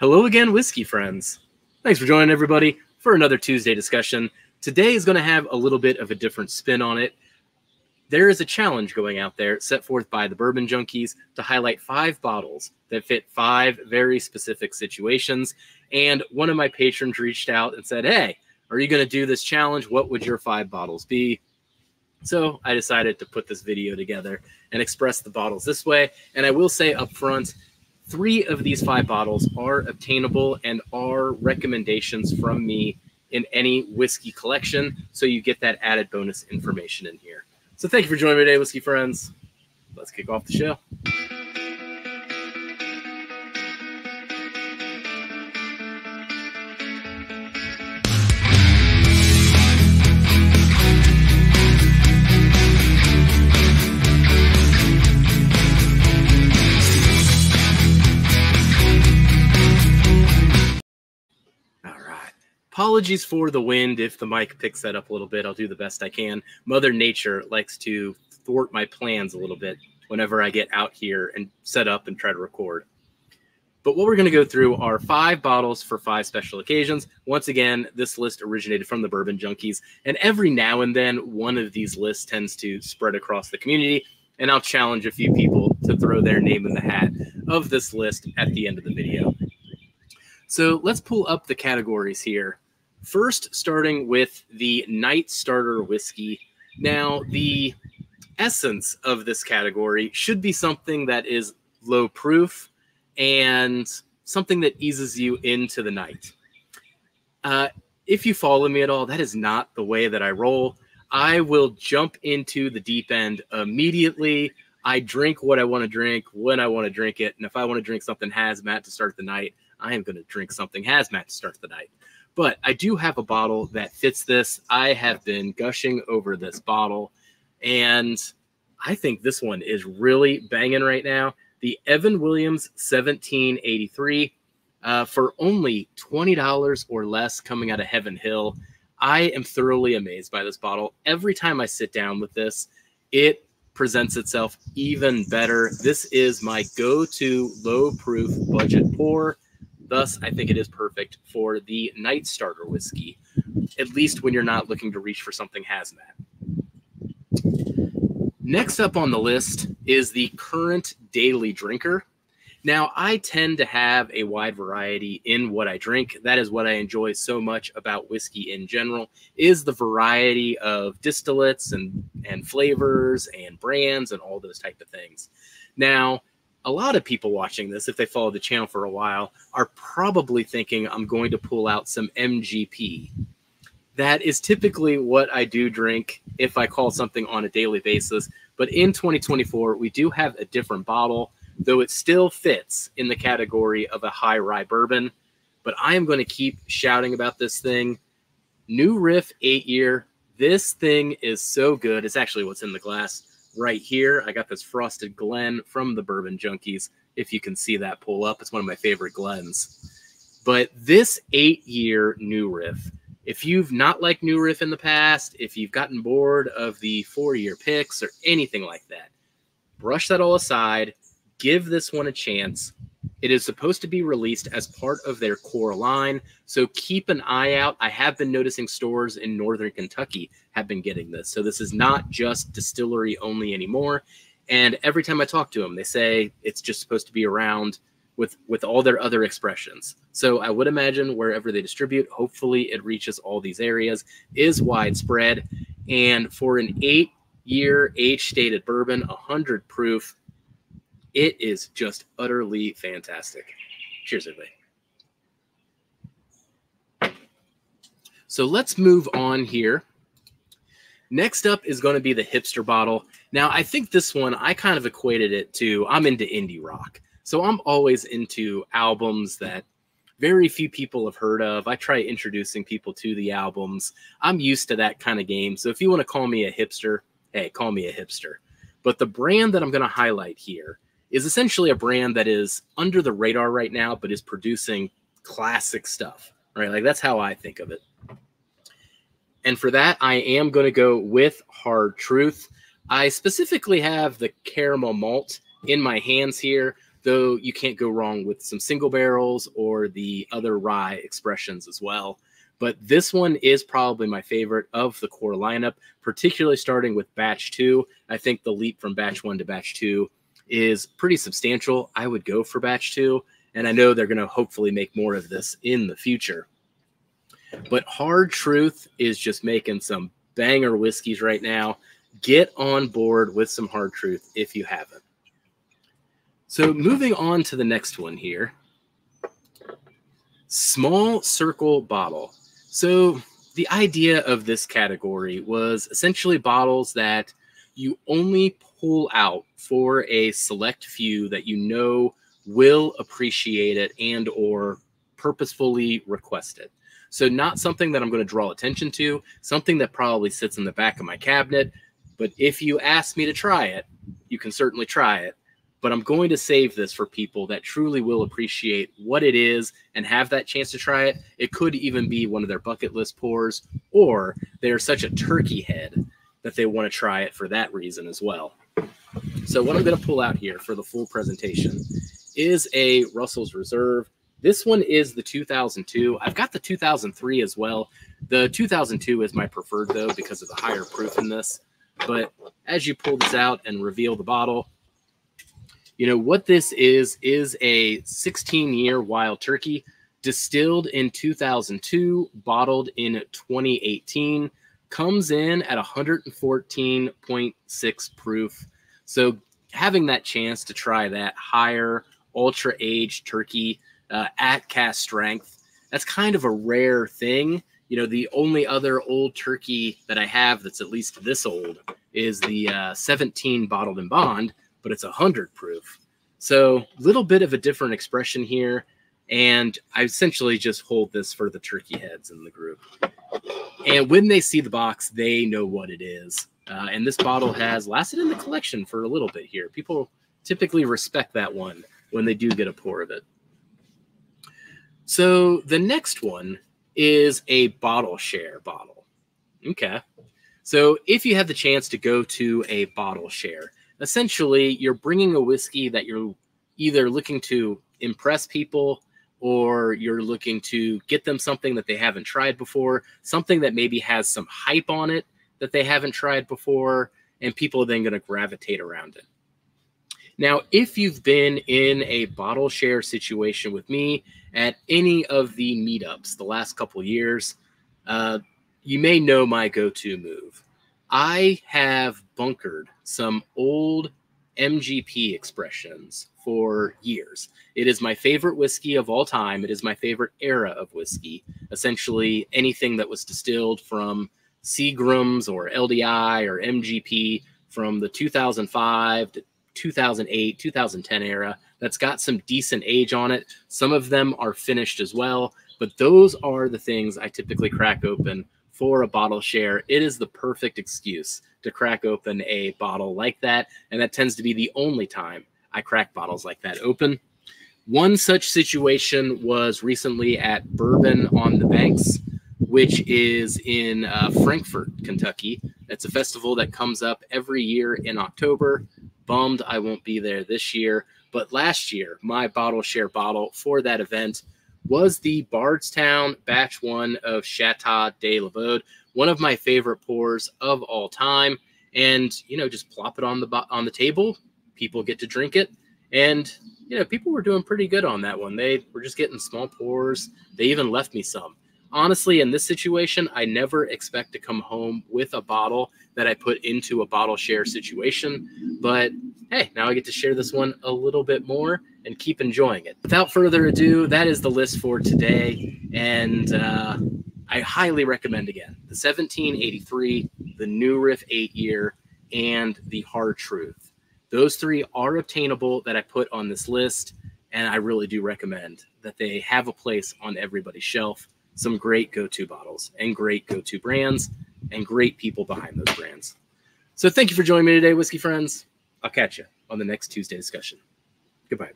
Hello again, whiskey friends. Thanks for joining everybody for another Tuesday discussion. Today is going to have a little bit of a different spin on it. There is a challenge going out there set forth by the Bourbon Junkies to highlight 5 bottles that fit 5 very specific situations. And one of my patrons reached out and said, hey, are you going to do this challenge? What would your 5 bottles be? So I decided to put this video together and express the bottles this way. And I will say up front, 3 of these 5 bottles are obtainable and are recommendations from me in any whiskey collection. So you get that added bonus information in here. So thank you for joining me today, whiskey friends. Let's kick off the show. Apologies for the wind if the mic picks that up a little bit. I'll do the best I can. Mother Nature likes to thwart my plans a little bit whenever I get out here and set up and try to record. But what we're going to go through are 5 bottles for 5 special occasions. Once again, this list originated from the Bourbon Junkies, and every now and then one of these lists tends to spread across the community, and I'll challenge a few people to throw their name in the hat of this list at the end of the video. So let's pull up the categories here. First, starting with the Night Starter Whiskey. Now, the essence of this category should be something that is low proof and something that eases you into the night. If you follow me at all, that is not the way that I roll. I will jump into the deep end immediately. I drink what I want to drink when I want to drink it. And if I want to drink something hazmat to start the night, I am going to drink something hazmat to start the night. But I do have a bottle that fits this. I have been gushing over this bottle, and I think this one is really banging right now. The Evan Williams 1783 for only $20 or less coming out of Heaven Hill. I am thoroughly amazed by this bottle. Every time I sit down with this, it presents itself even better. This is my go-to low-proof budget pour. Thus, I think it is perfect for the Night Starter Whiskey, at least when you're not looking to reach for something hazmat. Next up on the list is the Current Daily Drinker. Now, I tend to have a wide variety in what I drink. That is what I enjoy so much about whiskey in general, is the variety of distillates and flavors and brands and all those type of things. Now, a lot of people watching this, if they follow the channel for a while, are probably thinking I'm going to pull out some MGP. That is typically what I do drink if I call something on a daily basis. But in 2024, we do have a different bottle, though it still fits in the category of a high rye bourbon. But I am going to keep shouting about this thing. New Riff 8-year. This thing is so good. It's actually what's in the glass right here. I got this Frosted Glen from the Bourbon Junkies. If you can see that pull up, it's one of my favorite Glens. But this 8-year New Riff, if you've not liked New Riff in the past, if you've gotten bored of the 4-year picks or anything like that, brush that all aside. Give this one a chance. It is supposed to be released as part of their core line, so keep an eye out. I have been noticing stores in northern Kentucky have been getting this, so this is not just distillery only anymore. And every time I talk to them, they say it's just supposed to be around with all their other expressions. So I would imagine wherever they distribute, hopefully it reaches all these areas, is widespread. And for an 8-year age-stated bourbon, 100 proof, it is just utterly fantastic. Cheers, everybody. So let's move on here. Next up is going to be the Hipster bottle. Now, I think this one, I kind of equated it to, I'm into indie rock. So I'm always into albums that very few people have heard of. I try introducing people to the albums. I'm used to that kind of game. So if you want to call me a hipster, hey, call me a hipster. But the brand that I'm going to highlight here is essentially a brand that is under the radar right now, but is producing classic stuff, right? Like that's how I think of it. And for that, I am going to go with Hard Truth. I specifically have the caramel malt in my hands here, though you can't go wrong with some single barrels or the other rye expressions as well. But this one is probably my favorite of the core lineup, particularly starting with batch 2. I think the leap from batch 1 to batch 2 is pretty substantial. I would go for batch 2, and I know they're going to hopefully make more of this in the future. But Hard Truth is just making some banger whiskeys right now. Get on board with some Hard Truth if you haven't. So moving on to the next one here. Small circle bottle. So the idea of this category was essentially bottles that you only pull out for a select few that you know will appreciate it and or purposefully request it. So not something that I'm going to draw attention to, something that probably sits in the back of my cabinet. But if you ask me to try it, you can certainly try it. But I'm going to save this for people that truly will appreciate what it is and have that chance to try it. It could even be one of their bucket list pours, or they're such a turkey head that they want to try it for that reason as well. So what I'm going to pull out here for the full presentation is a Russell's Reserve. This one is the 2002. I've got the 2003 as well. The 2002 is my preferred, though, because of the higher proof in this. But as you pull this out and reveal the bottle, you know, what this is a 16-year wild turkey distilled in 2002, bottled in 2018, comes in at 114.6 proof. So having that chance to try that higher ultra-aged turkey at cask strength, that's kind of a rare thing. You know, the only other old turkey that I have that's at least this old is the 17 bottled in bond, but it's 100 proof. So a little bit of a different expression here. And I essentially just hold this for the turkey heads in the group. And when they see the box, they know what it is. And this bottle has lasted in the collection for a little bit here. People typically respect that one when they do get a pour of it. So the next one is a bottle share bottle. Okay. So if you have the chance to go to a bottle share, essentially you're bringing a whiskey that you're either looking to impress people or you're looking to get them something that they haven't tried before, something that maybe has some hype on it that they haven't tried before, and people are then going to gravitate around it. Now, if you've been in a bottle share situation with me at any of the meetups the last couple of years, you may know my go-to move. I have bunkered some old MGP expressions for years. It is my favorite whiskey of all time. It is my favorite era of whiskey. Essentially, anything that was distilled from Seagram's or LDI or MGP from the 2005 to 2008, 2010 era that's got some decent age on it. Some of them are finished as well, but those are the things I typically crack open for a bottle share. It is the perfect excuse to crack open a bottle like that, and that tends to be the only time I crack bottles like that open. One such situation was recently at Bourbon on the Banks, which is in Frankfort, Kentucky. It's a festival that comes up every year in October. Bummed I won't be there this year, but last year, my bottle share bottle for that event was the Bardstown Batch 1 of Chateau de Lavaude, one of my favorite pours of all time. And, you know, just plop it on the table. People get to drink it. And, you know, people were doing pretty good on that one. They were just getting small pours. They even left me some. Honestly, in this situation, I never expect to come home with a bottle that I put into a bottle share situation. But hey, now I get to share this one a little bit more and keep enjoying it. Without further ado, that is the list for today. And I highly recommend, again, the 1783, the New Riff 8-year, and the Hard Truth. Those three are obtainable that I put on this list, and I really do recommend that they have a place on everybody's shelf. Some great go-to bottles and great go-to brands and great people behind those brands. So thank you for joining me today, whiskey friends. I'll catch you on the next Tuesday discussion. Goodbye.